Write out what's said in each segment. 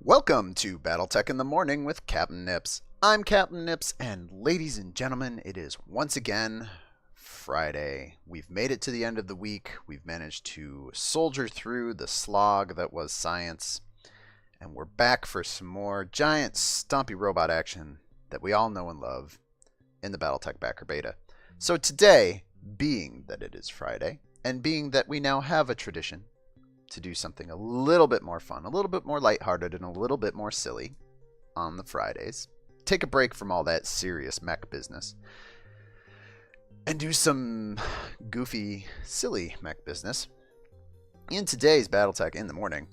Welcome to BattleTech in the Morning with Captain Nips. I'm Captain Nips, and ladies and gentlemen, it is once again Friday. We've made it to the end of the week. We've managed to soldier through the slog that was science, and we're back for some more giant stompy robot action that we all know and love in the BattleTech Backer Beta. So today, being that it is Friday, and being that we now have a tradition to do something a little bit more fun, a little bit more lighthearted, and a little bit more silly on the Fridays. Take a break from all that serious mech business and do some goofy, silly mech business. In today's BattleTech in the Morning,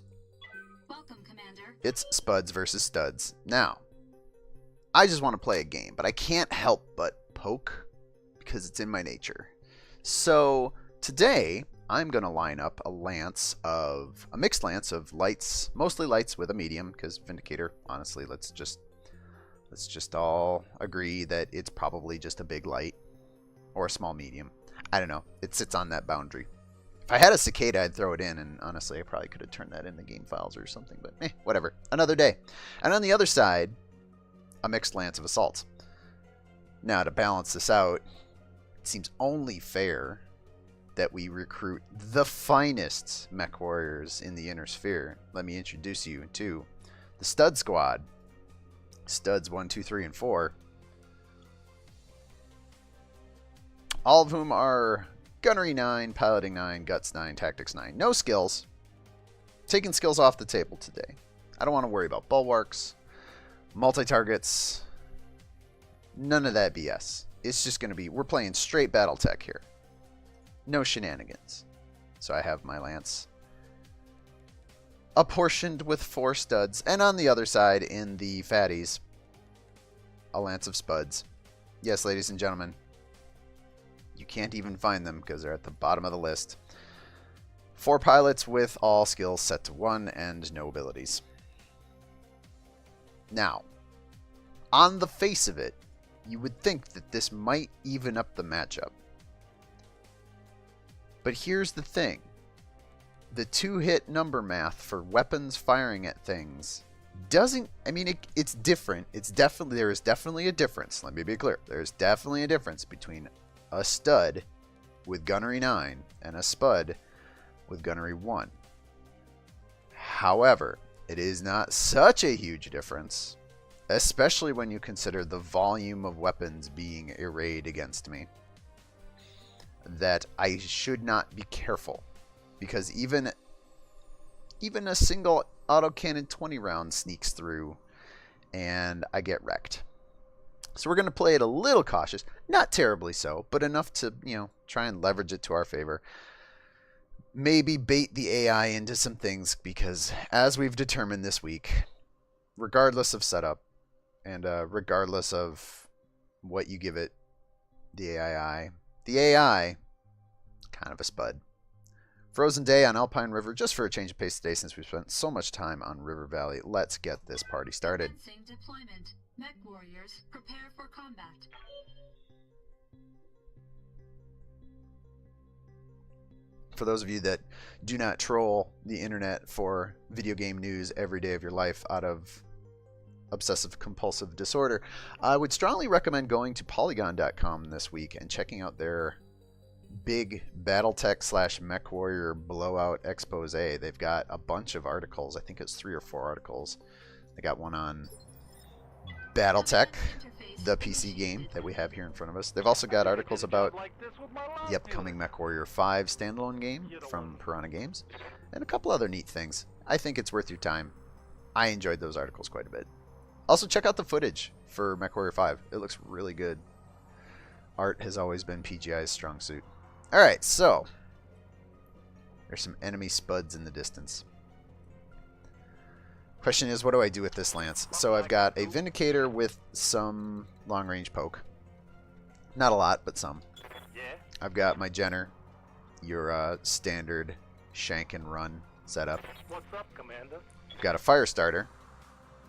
Welcome, Commander. it's Spuds versus Studs. Now, I just want to play a game, but I can't help but poke because it's in my nature. So today, I'm going to line up a mixed lance of lights, mostly lights with a medium, because Vindicator, honestly, let's just all agree that it's probably just a big light or a small medium. I don't know. It sits on that boundary. If I had a cicada, I'd throw it in, and honestly, I probably could have turned that into game files or something, but whatever. Another day. And on the other side, a mixed lance of assaults. Now, to balance this out, it seems only fair that we recruit the finest MechWarriors in the inner sphere. Let me introduce you to the Stud Squad. Studs 1, 2, 3, and 4. All of whom are Gunnery 9, Piloting 9, Guts 9, Tactics 9. No skills. Taking skills off the table today. I don't want to worry about bulwarks, multi-targets, none of that BS. It's just going to be, we're playing straight BattleTech here. No shenanigans. So I have my lance apportioned with 4 studs. And on the other side, in the fatties, a lance of Spuds. Yes, ladies and gentlemen. You can't even find them because they're at the bottom of the list. 4 pilots with all skills set to 1 and no abilities. Now, on the face of it, you would think that this might even up the matchup. But here's the thing. The 2-hit number math for weapons firing at things doesn't... I mean, it's different. There is definitely a difference. Let me be clear. There's definitely a difference between a stud with Gunnery 9 and a Spud with Gunnery 1. However, it is not such a huge difference, especially when you consider the volume of weapons being arrayed against me, that I should not be careful, because even a single autocannon 20 round sneaks through and I get wrecked. So we're going to play it a little cautious, not terribly so, but enough to, try and leverage it to our favor. Maybe bait the AI into some things, because as we've determined this week, regardless of setup and regardless of what you give it, the AI, kind of a Spud. Frozen day on Alpine River, just for a change of pace today since we've spent so much time on River Valley. Let's get this party started. Deployment. MechWarriors, prepare for combat. For those of you that do not troll the internet for video game news every day of your life out of obsessive compulsive disorder, I would strongly recommend going to polygon.com this week and checking out their big BattleTech / MechWarrior blowout expose. They've got a bunch of articles. I think it's 3 or 4 articles. They got one on BattleTech, the PC game that we have here in front of us. They've also got articles about the upcoming MechWarrior 5 standalone game from Piranha Games, and a couple other neat things. I think it's worth your time. I enjoyed those articles quite a bit. Also, check out the footage for MechWarrior 5. It looks really good. Art has always been PGI's strong suit. Alright, so there's some enemy Spuds in the distance. Question is, what do I do with this lance? So I've got a Vindicator with some long-range poke. Not a lot, but some. I've got my Jenner, your standard shank and run setup. What's up, Commander? I've got a fire starter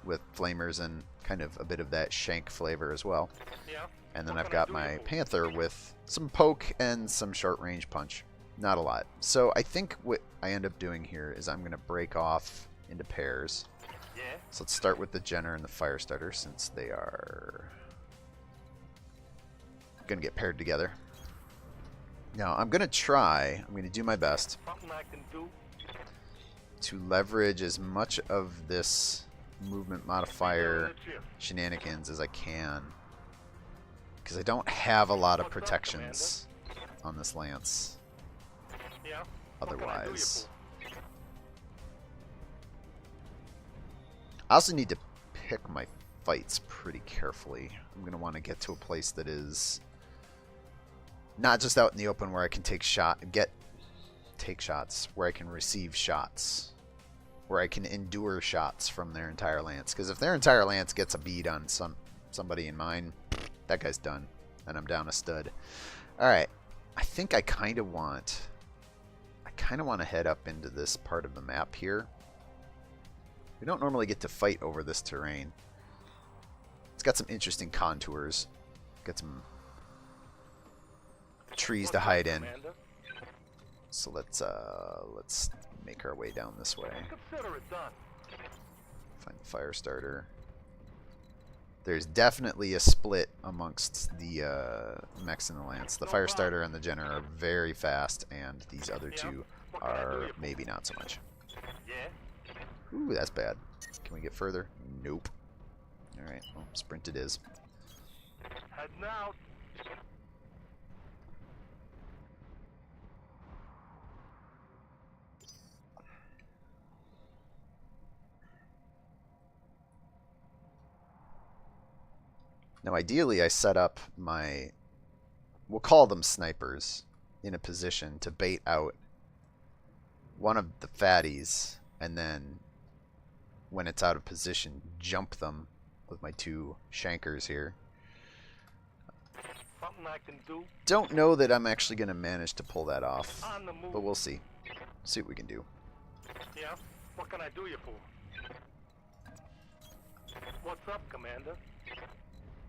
with flamers and kind of a bit of that shank flavor as well. Yeah. And then I've got my Panther with some poke and some short-range punch. Not a lot. So I think what I end up doing here is I'm going to break off into pairs. So let's start with the Jenner and the Firestarter since they are going to get paired together. Now I'm going to do my best to leverage as much of this movement modifier shenanigans as I can, because I don't have a lot of protections on this lance otherwise. I also need to pick my fights pretty carefully. I'm going to want to get to a place that is not just out in the open where I can take shots, where I can receive shots, where I can endure shots from their entire lance. Because if their entire lance gets a bead on somebody in mine, that guy's done, and I'm down a stud. All right, I think I kind of want to head up into this part of the map here. We don't normally get to fight over this terrain. It's got some interesting contours. Got some trees to hide in. So let's make our way down this way. Find the Firestarter. There's definitely a split amongst the mechs and the lance. The Firestarter and the Jenner are very fast, and these other two are maybe not so much. Ooh, that's bad. Can we get further? Nope. Alright, well, sprint it is. Heading out. Now, ideally, I set up my, we'll call them snipers, in a position to bait out one of the fatties, and then when it's out of position, jump them with my two shankers here. Something I can do. Don't know that I'm actually going to manage to pull that off, but we'll see. See what we can do. Yeah, what can I do you for? What's up, Commander?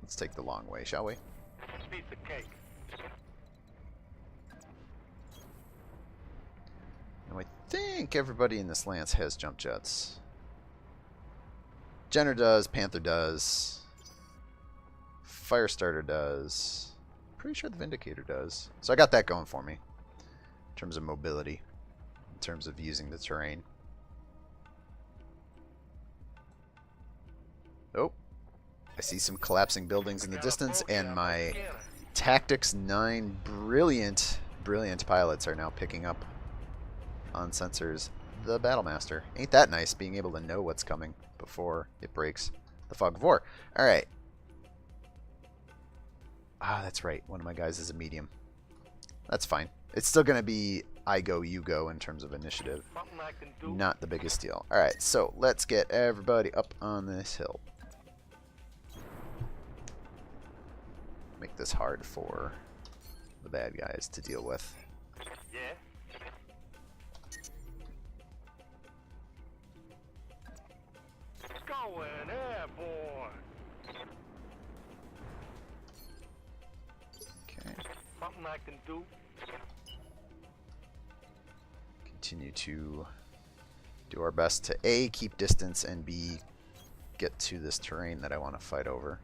Let's take the long way, shall we? Piece of cake. Now I think everybody in this lance has jump jets. Jenner does, Panther does, Firestarter does. Pretty sure the Vindicator does. So I got that going for me in terms of mobility, in terms of using the terrain. Oh, I see some collapsing buildings in the distance, and my Tactics 9 brilliant pilots are now picking up on sensors the Battlemaster. Ain't that nice, being able to know what's coming before it breaks the fog of war. Alright. Ah, that's right. One of my guys is a medium. That's fine. It's still going to be I go, you go in terms of initiative. Not the biggest deal. Alright, so let's get everybody up on this hill. Make this hard for the bad guys to deal with. Yeah. Going airborne. Okay. Something I can do. Continue to do our best to A, keep distance, and B, get to this terrain that I want to fight over.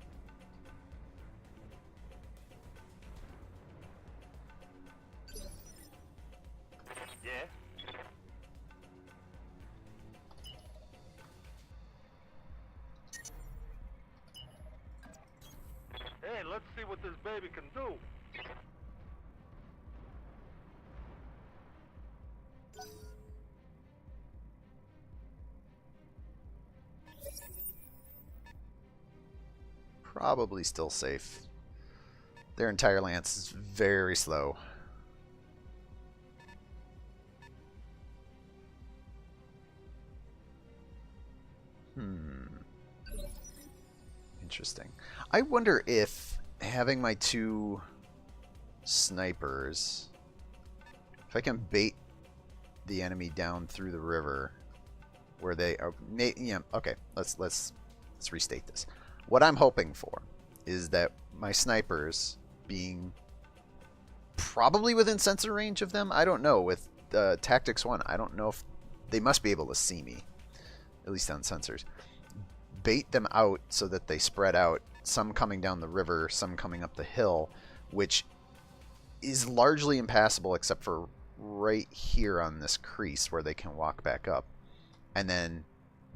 Let's see what this baby can do. Probably still safe. Their entire lance is very slow. Interesting. I wonder if having my two snipers, if I can bait the enemy down through the river where they are, yeah, okay, let's restate this. What I'm hoping for is that my snipers, being probably within sensor range of them, I don't know, with Tactics 1, I don't know if they must be able to see me, at least on sensors. bait them out so that they spread out, some coming down the river, some coming up the hill, which is largely impassable except for right here on this crease where they can walk back up, and then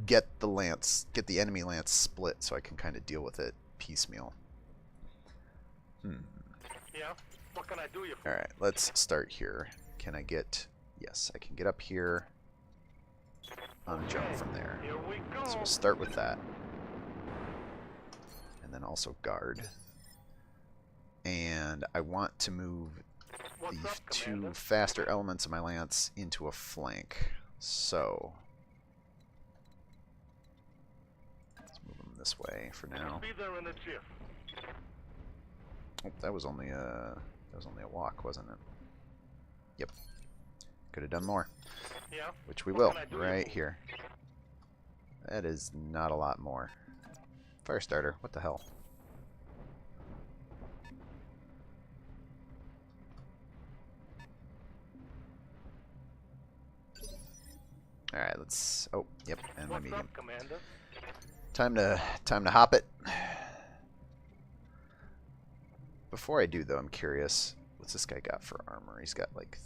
get the enemy lance split so I can kind of deal with it piecemeal. Yeah, what can I do you for? Alright, let's start here. Can I get... Yes, I can get up here on a jump from there. Here we go. So we'll start with that. And then also guard. And I want to move What's the up, two Commander? faster elements of my lance into a flank. So let's move them this way for now. Be there in a jiff. Oh, that was only a walk, wasn't it? Yep. Could have done more. Yeah. Which we What will, can I do right you here. That is not a lot more. Fire starter, what the hell? Alright, let's... Oh, yep, and my What's medium. up, Commander? Time to hop it. Before I do, though, I'm curious. What's this guy got for armor? He's got, like,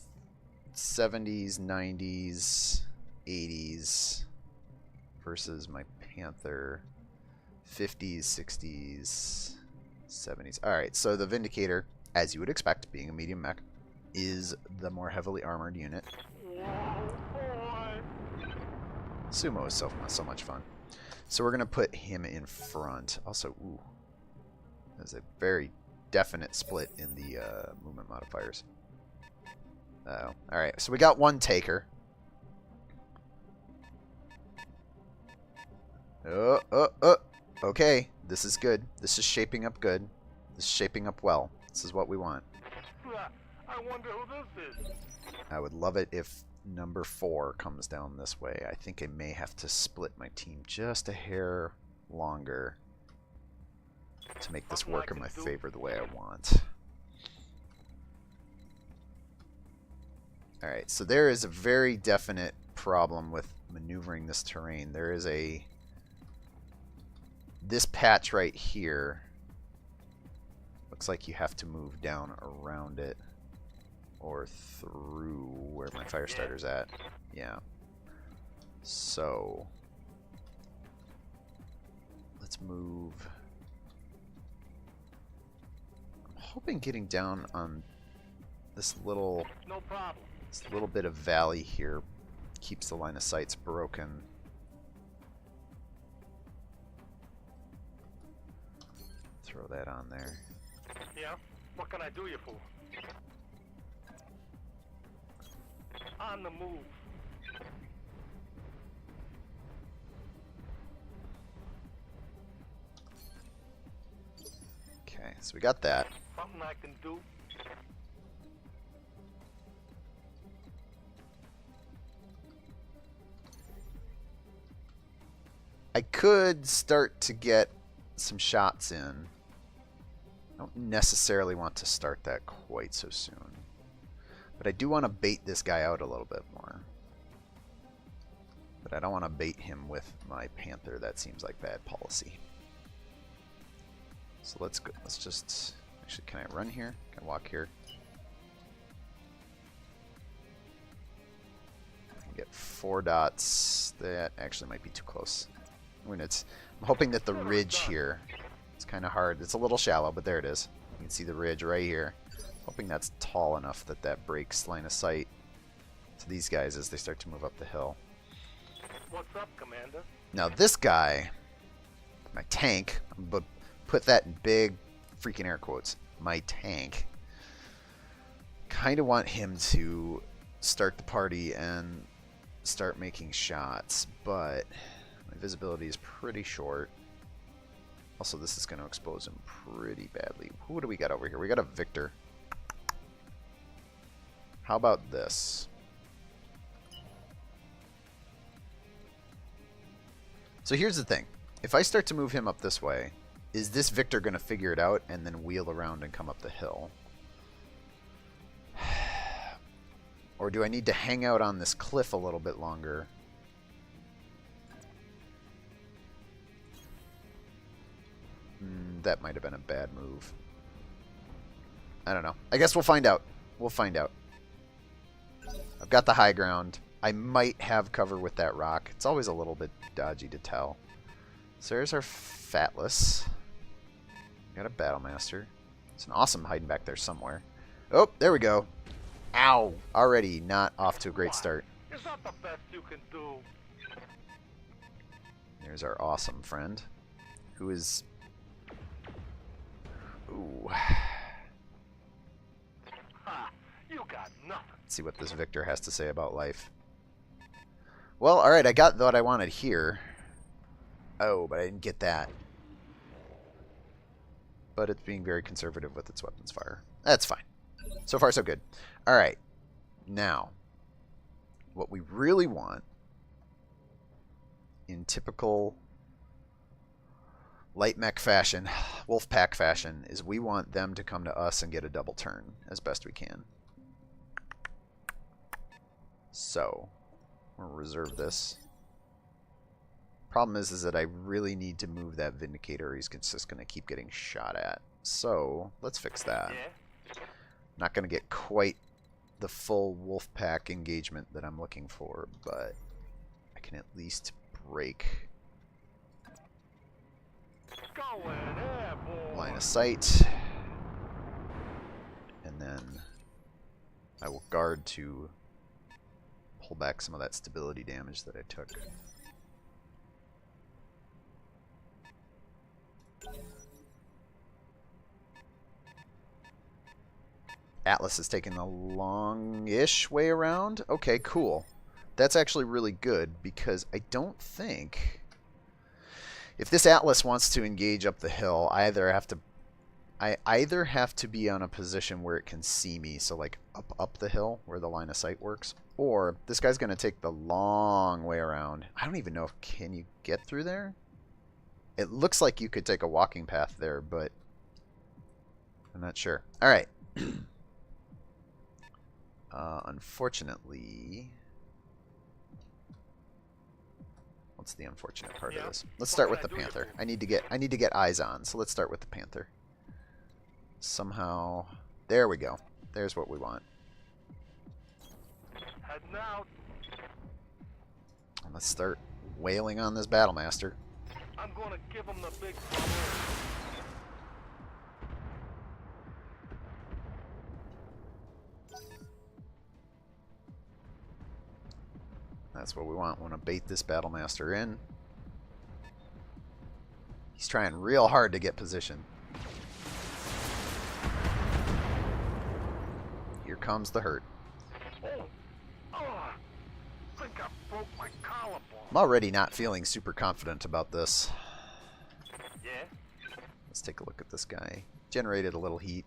70s, 90s, 80s versus my Panther 50s, 60s, 70s. Alright, so the Vindicator, as you would expect, being a medium mech, is the more heavily armored unit. Whoa, boy. Sumo is so much fun. So we're going to put him in front. Also, ooh, there's a very definite split in the movement modifiers. Oh, alright, so we got one taker. Okay, this is good. This is shaping up good. This is shaping up well. This is what we want. I wonder who this is. I would love it if number 4 comes down this way. I think I may have to split my team just a hair longer to make this work in my favor the way I want. Alright, so there is a very definite problem with maneuvering this terrain. There is this patch right here. Looks like you have to move down around it or through where my fire starter's at. Yeah. So let's move. I'm hoping getting down on this little No problem. bit of valley here keeps the line of sights broken. Throw that on there. Yeah, what can I do you for? On the move. Okay, so we got that. Something I can do. I could start to get some shots in. I don't necessarily want to start that quite so soon. But I do want to bait this guy out a little bit more. But I don't want to bait him with my Panther. That seems like bad policy. So let's go. Let's just... Actually, can I run here? Can I walk here? I can get 4 dots. That actually might be too close. When I'm hoping that the ridge here, it's kind of hard. It's a little shallow, but there it is. You can see the ridge right here. Hoping that's tall enough that that breaks line of sight to these guys as they start to move up the hill. What's up, Commander? Now this guy, my tank, but put that in big freaking air quotes, my tank, kind of want him to start the party and start making shots, but my visibility is pretty short. Also, this is going to expose him pretty badly. Who do we got over here? We got a Victor. How about this? So here's the thing. If I start to move him up this way, is this Victor going to figure it out and then wheel around and come up the hill? Or do I need to hang out on this cliff a little bit longer that might have been a bad move. I don't know. I guess we'll find out. We'll find out. I've got the high ground. I might have cover with that rock. It's always a little bit dodgy to tell. So there's our Fatless. Got a Battlemaster. It's an awesome hiding back there somewhere. Oh, there we go. Ow! Already not off to a great start. Is that the best you can do? There's our awesome friend, who is... Ooh. Ha! You got nothing. Let's see what this Victor has to say about life. Well, alright, I got what I wanted here. Oh, but I didn't get that. But it's being very conservative with its weapons fire. That's fine. So far, so good. Alright. Now, what we really want, in typical light mech fashion, Wolfpack fashion, is we want them to come to us and get a double turn as best we can. So, we'll reserve this. Problem is that I really need to move that Vindicator. He's just going to keep getting shot at. So, let's fix that. Yeah? Not going to get quite the full Wolfpack engagement that I'm looking for, but I can at least break Go in there, boy. line of sight. And then I will guard to pull back some of that stability damage that I took. Atlas is taking the long-ish way around. Okay, cool. That's actually really good because I don't think... If this Atlas wants to engage up the hill, I either have to be on a position where it can see me, so like up the hill where the line of sight works, or this guy's going to take the long way around. I don't even know if can you get through there? It looks like you could take a walking path there, but I'm not sure. All right. Unfortunately, what's the unfortunate part of this? Let's start with the Panther. I need to get eyes on, so let's start with the Panther. Somehow, there we go. There's what we want. Heading out. And let's start wailing on this Battlemaster. I'm gonna give him the big brother. That's what we want. We want to bait this Battlemaster in. He's trying real hard to get position. Here comes the hurt. Oh, I think I broke my collarbone. I'm already not feeling super confident about this. Yeah? Let's take a look at this guy. Generated a little heat.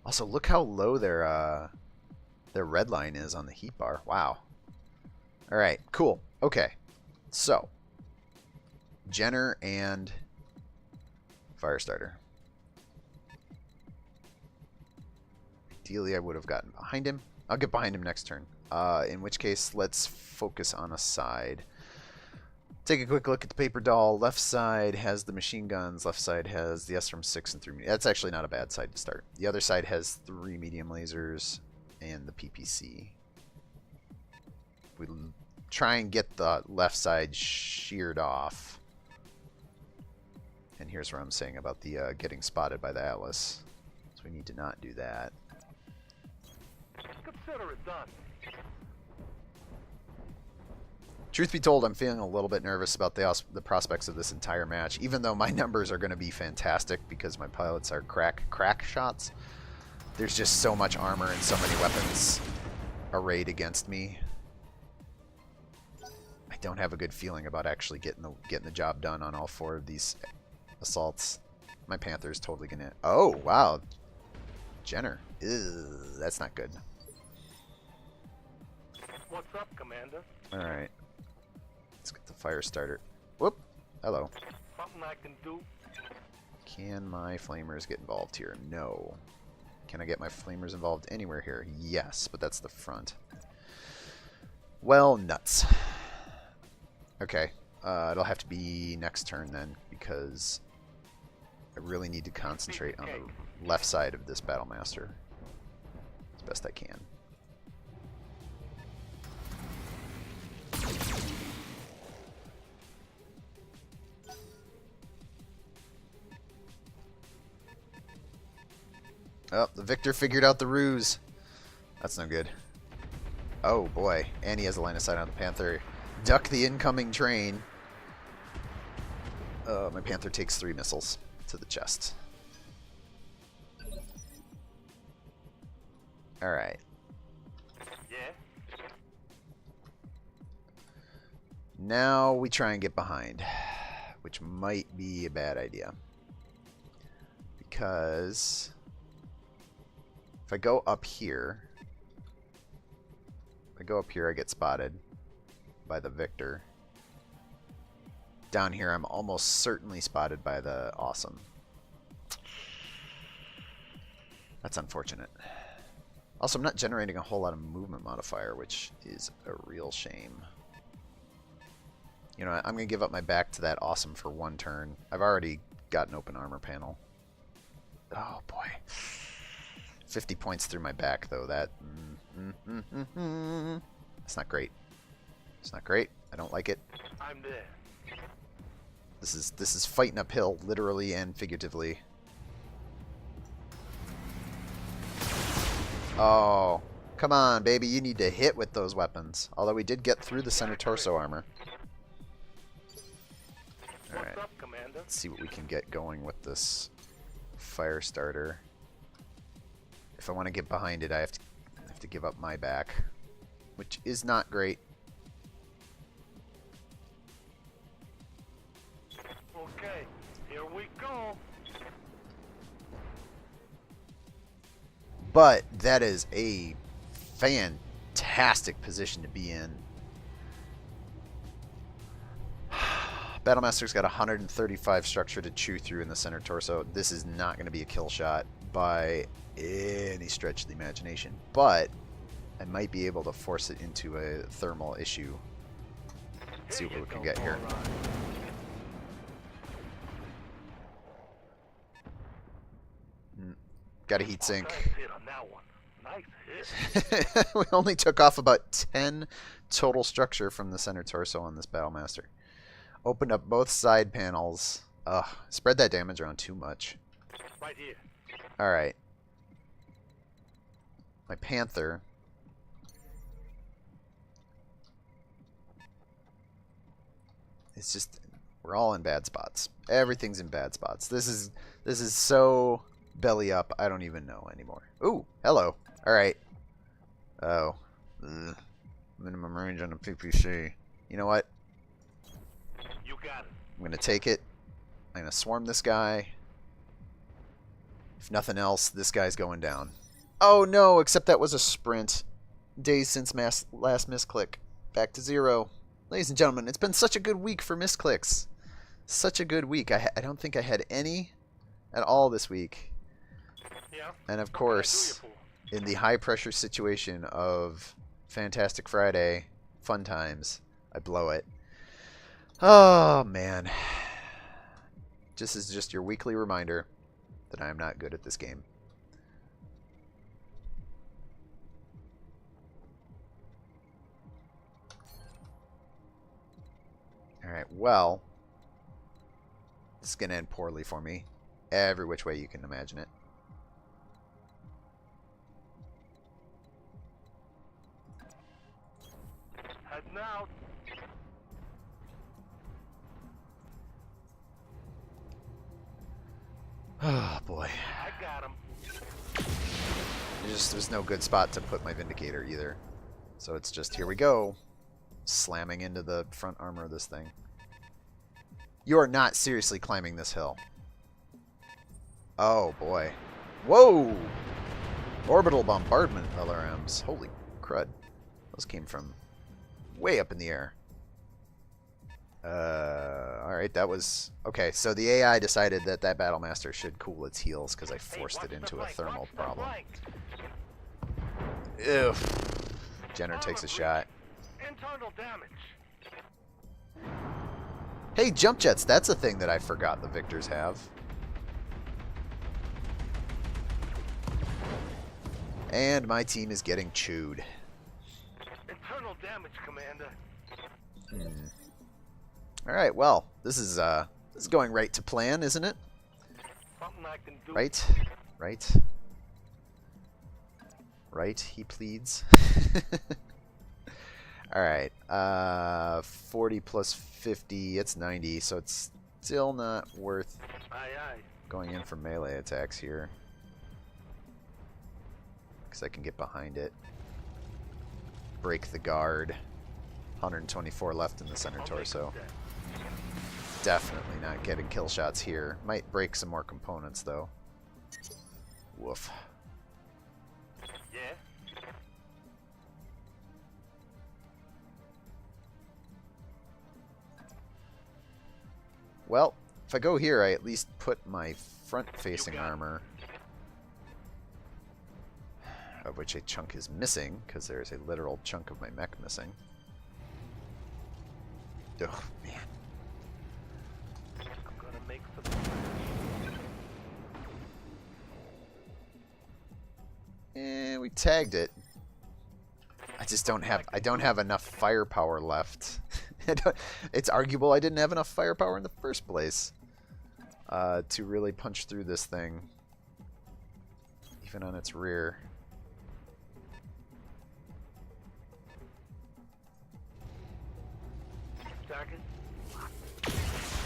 Also, look how low their red line is on the heat bar. Wow. All right, cool. Okay, so Jenner and Firestarter. Ideally, I would have gotten behind him. I'll get behind him next turn. In which case, let's focus on a side. Take a quick look at the paper doll. Left side has the machine guns. Left side has the SRM-6 and 3 medium. That's actually not a bad side to start. The other side has 3 medium lasers and the PPC. We try and get the left side sheared off. And here's what I'm saying about the getting spotted by the Atlas. So we need to not do that. Consider it done. Truth be told, I'm feeling a little bit nervous about the prospects of this entire match, even though my numbers are going to be fantastic because my pilots are crack shots. There's just so much armor and so many weapons arrayed against me. I don't have a good feeling about actually getting the job done on all 4 of these assaults. My Panther's totally gonna... Oh, wow. Jenner. Ew, that's not good. What's up, Commander? Alright. Let's get the Firestarter. Whoop. Hello. Something I can do? Can my flamers get involved here? No. Can I get my flamers involved anywhere here? Yes, but that's the front. Well, nuts. Okay. It'll have to be next turn then, because I really need to concentrate on the left side of this Battlemaster as best I can. Oh, the Victor figured out the ruse. That's no good. Oh boy, and he has a line of sight on the Panther. Duck the incoming train. My Panther takes 3 missiles to the chest. Alright. Yeah. Now we try and get behind, which might be a bad idea. Because if I go up here, I get spotted by the Victor. Down here, I'm almost certainly spotted by the Awesome. That's unfortunate. Also, I'm not generating a whole lot of movement modifier, which is a real shame. You know, I'm going to give up my back to that Awesome for 1 turn. I've already got an open armor panel. Oh, boy. 50 points through my back, though. That... That's not great. It's not great. I don't like it. I'm there. This is fighting uphill, literally and figuratively. Oh, come on, baby. You need to hit with those weapons. Although we did get through the center torso armor. Alright. What's up, Commander? Let's see what we can get going with this fire starter. If I want to get behind it, I have to give up my back, which is not great. Okay, here we go. But that is a fantastic position to be in. Battlemaster's got 135 structure to chew through in the center torso. This is not going to be a kill shot by any stretch of the imagination, but I might be able to force it into a thermal issue. Let's see what we can get here. Got a heat sink. We only took off about 10 total structure from the center torso on this Battlemaster. Opened up both side panels. Ugh, spread that damage around too much. Right here. Alright. My Panther. It's just, we're all in bad spots. Everything's in bad spots. This is so belly up, I don't even know anymore. Ooh, hello. Alright. Oh. Ugh. Minimum range on a PPC. You know what? You got it. I'm going to take it. I'm going to swarm this guy. If nothing else, this guy's going down. Oh no, except that was a sprint. Days since last misclick. Back to 0. Ladies and gentlemen, it's been such a good week for misclicks. Such a good week. I don't think I had any at all this week. Yeah. And of course, in the high pressure situation of Fantastic Friday, fun times, I blow it. Oh man. This is just your weekly reminder that I am not good at this game. Alright, well, this is going to end poorly for me. Every which way you can imagine it. Heading out. Oh boy. I got him. There's no good spot to put my Vindicator either. So it's just, here we go. Slamming into the front armor of this thing. You are not seriously climbing this hill. Oh boy. Whoa! Orbital bombardment LRMs. Holy crud. Those came from way up in the air. Alright, that was... Okay, so the AI decided that that Battlemaster should cool its heels because I forced it into a thermal problem. Ew. Jenner takes a shot. Internal damage. Hey, jump jets, that's a thing that I forgot the Victors have. And my team is getting chewed. Internal damage, Commander. Alright, well, this is going right to plan, isn't it? Something I can do. Right, he pleads. Alright, 40 plus 50, it's 90, so it's still not worth Aye, aye. going in for melee attacks here. Because I can get behind it. Break the guard. 124 left in the center torso. Definitely not getting kill shots here. Might break some more components though. Woof. Yeah. Well, if I go here, I at least put my front-facing armor, of which a chunk is missing, because there's a literal chunk of my mech missing. Oh, man. I'm gonna make some. We tagged it. I just don't have enough firepower left. It's arguable I didn't have enough firepower in the first place to really punch through this thing, even on its rear.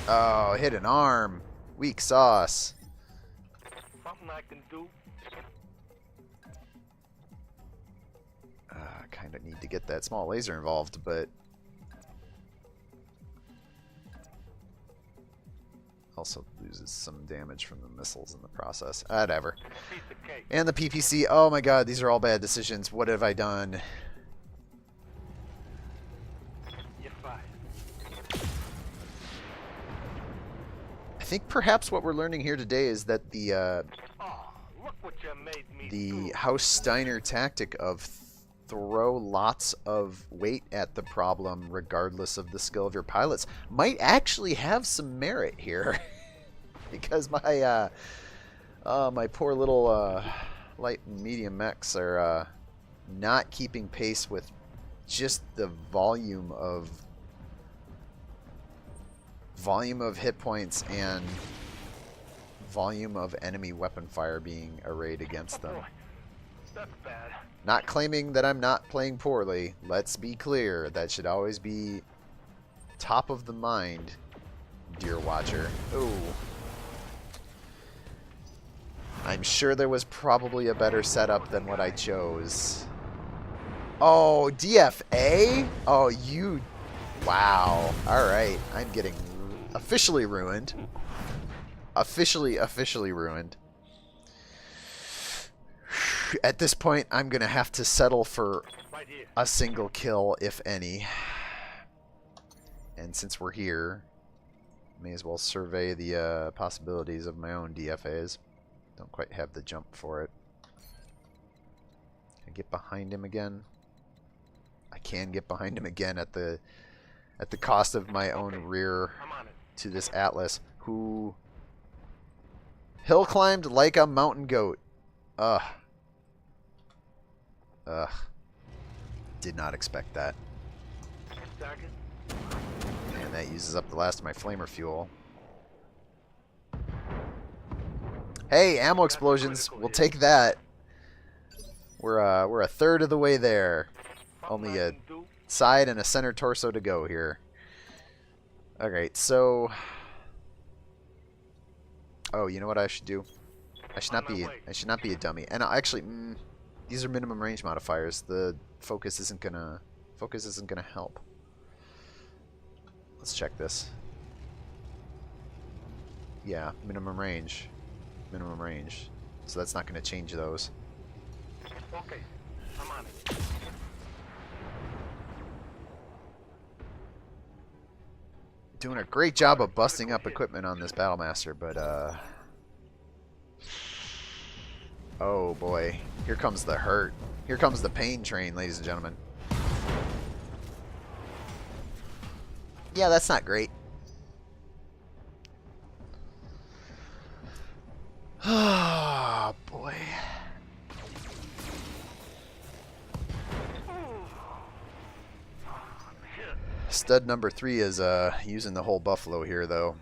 Oh, hit an arm. Weak sauce. Something I can do. Kind of need to get that small laser involved, but also loses some damage from the missiles in the process. Whatever. And the PPC. Oh my god, these are all bad decisions. What have I done? You're fine. I think perhaps what we're learning here today is that the Oh, look what you made me do. House Steiner tactic of throw lots of weight at the problem regardless of the skill of your pilots might actually have some merit here. Because my my poor little light and medium mechs are not keeping pace with just the volume of hit points and volume of enemy weapon fire being arrayed against them. That's bad. Not claiming that I'm not playing poorly. Let's be clear. That should always be top of the mind, dear watcher. Ooh. I'm sure there was probably a better setup than what I chose. Oh, DFA? Oh, you... Wow. Alright. I'm getting officially ruined. Officially ruined. At this point, I'm going to have to settle for a single kill, if any. And since we're here, may as well survey the possibilities of my own DFAs. Don't quite have the jump for it. Can I get behind him again? I can get behind him again at the cost of my own rear to this Atlas, who hill climbed like a mountain goat. Ugh. Did not expect that. And that uses up the last of my flamer fuel. Hey, ammo explosions. We'll take that. We're a third of the way there. Only a side and a center torso to go here. Alright, so... Oh, you know what I should do? I should not be a dummy. And actually, these are minimum range modifiers. The focus isn't gonna help. Let's check this. Yeah, minimum range. Minimum range. So that's not gonna change those. Okay, I'm on it. Doing a great job of busting up equipment on this Battlemaster, but oh boy, here comes the hurt. Here comes the pain train, ladies and gentlemen. Yeah, that's not great. Oh boy. Stud number 3 is using the whole buffalo here, though.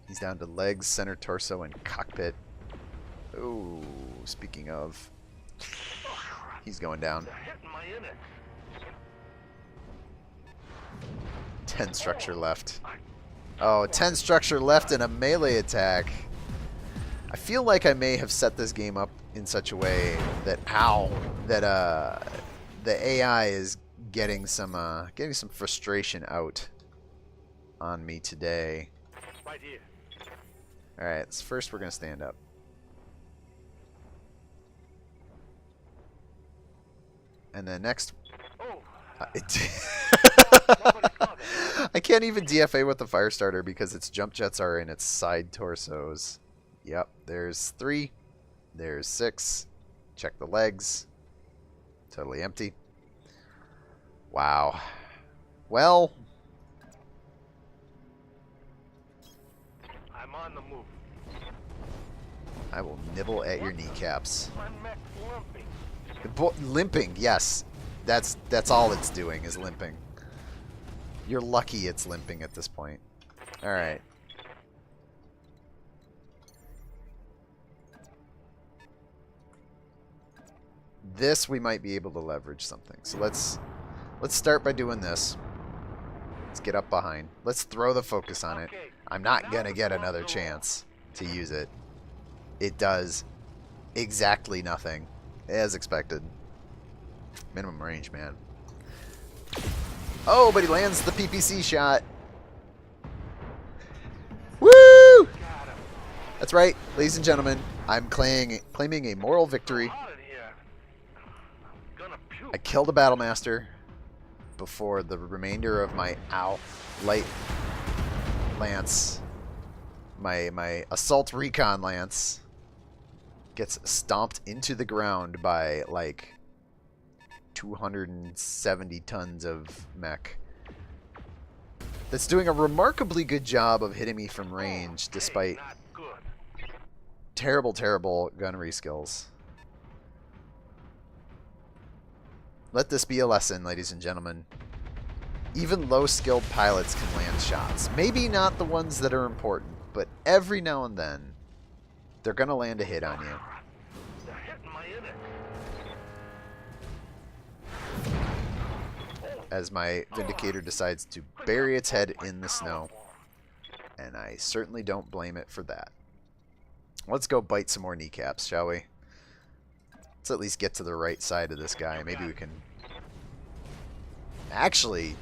He's down to legs, center, torso, and cockpit. Ooh, speaking of, he's going down. 10 structure left. Oh, 10 structure left in a melee attack. I feel like I may have set this game up in such a way that the AI is getting some frustration out on me today. Right here. All right, so first we're gonna stand up. And then next, Oh, I can't even DFA with the fire starter because its jump jets are in its side torsos. Yep, there's 3. There's 6. Check the legs. Totally empty. Wow. Well, I'm on the move. I will nibble at your kneecaps. My mech's lumping. Limping, yes. That's all it's doing is limping. You're lucky it's limping at this point. All right. This we might be able to leverage something. So let's start by doing this. Let's get up behind. Let's throw the focus on it. I'm not gonna get another chance to use it. It does exactly nothing, as expected. Minimum range, man. Oh, but he lands the PPC shot. Woo! That's right, ladies and gentlemen. I'm claiming a moral victory. I killed a Battlemaster before the remainder of my light lance, my assault recon lance, gets stomped into the ground by like 270 tons of mech. That's doing a remarkably good job of hitting me from range despite terrible, terrible gunnery skills. Let this be a lesson, ladies and gentlemen. Even low-skilled pilots can land shots. Maybe not the ones that are important, but every now and then, they're going to land a hit on you. As my Vindicator decides to bury its head in the snow. And I certainly don't blame it for that. Let's go bite some more kneecaps, shall we? Let's at least get to the right side of this guy. Maybe we can... Actually,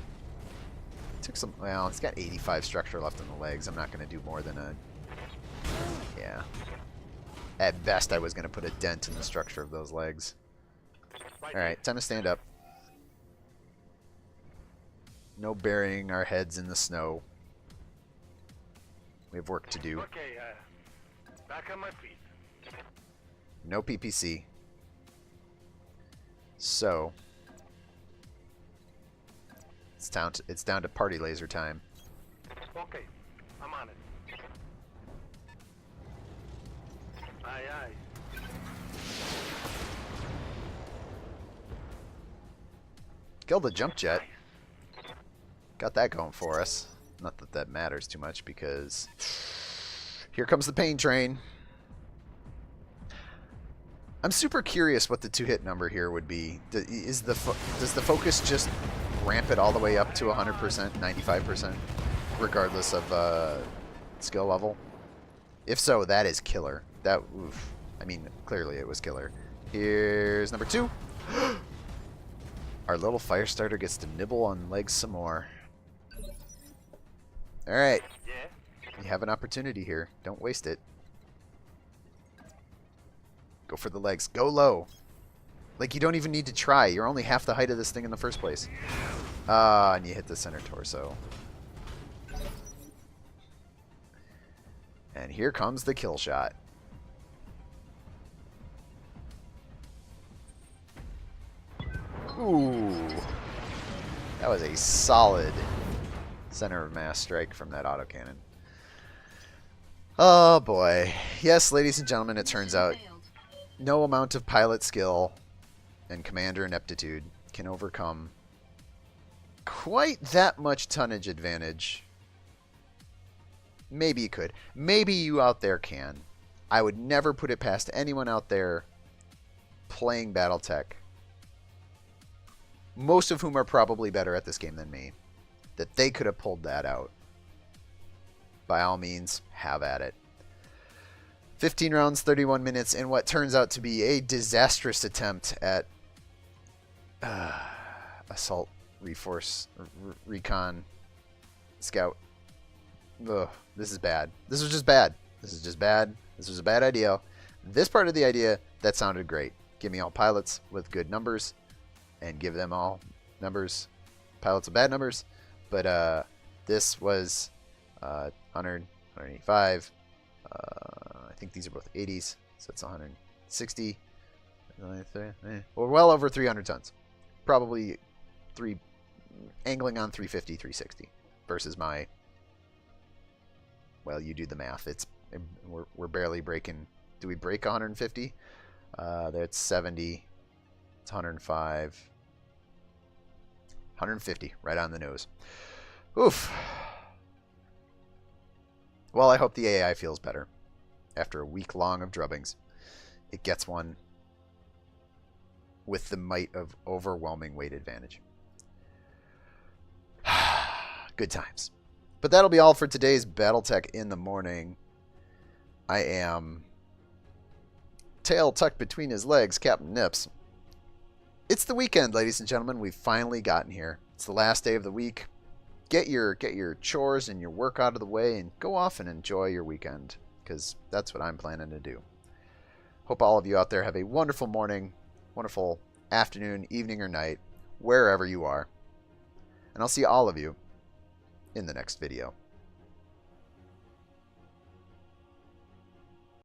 took some... Well, it's got 85 structure left in the legs. I'm not going to do more than a... Yeah. At best, I was going to put a dent in the structure of those legs. Alright, time to stand up. No burying our heads in the snow. We have work to do. Okay, back on my feet. No PPC. So it's down to party laser time. Okay, I'm on it. Aye, aye. Killed the jump jet. Got that going for us. Not that that matters too much because here comes the pain train. I'm super curious what the 2-hit number here would be. Does the focus just ramp it all the way up to 100%, 95%, regardless of skill level? If so, that is killer. That, oof. I mean, clearly it was killer. Here's number 2. Our little fire starter gets to nibble on legs some more. All right. Yeah? You have an opportunity here. Don't waste it. Go for the legs. Go low. Like, you don't even need to try. You're only half the height of this thing in the first place. And you hit the center torso. And here comes the kill shot. Ooh. That was a solid center of mass strike from that autocannon. Oh boy. Yes, ladies and gentlemen, it turns out no amount of pilot skill and commander ineptitude can overcome quite that much tonnage advantage. Maybe you could. Maybe you out there can. I would never put it past anyone out there playing BattleTech, most of whom are probably better at this game than me, that they could have pulled that out. By all means, have at it. 15 rounds, 31 minutes, in what turns out to be a disastrous attempt at assault, recon, scout. Ugh, this is bad. This was just bad. This is just bad. This was a bad idea. This part of the idea, that sounded great. Give me all pilots with good numbers, and give them all numbers, pilots with bad numbers. But this was 100, 185. I think these are both 80s, so it's 160. We're well over 300 tons. Probably angling on 350, 360 versus my. Well, you do the math. We're barely breaking. Do we break 150? That's 70. It's 105. 150, right on the nose. Oof. Well, I hope the AI feels better. After a week long of drubbings, it gets one with the might of overwhelming weight advantage. Good times. But that'll be all for today's BattleTech in the morning. I am tail tucked between his legs, Captain Nips. It's the weekend, ladies and gentlemen. We've finally gotten here. It's the last day of the week. Get your chores and your work out of the way and go off and enjoy your weekend, because that's what I'm planning to do. Hope all of you out there have a wonderful morning, wonderful afternoon, evening, or night, wherever you are. And I'll see all of you in the next video.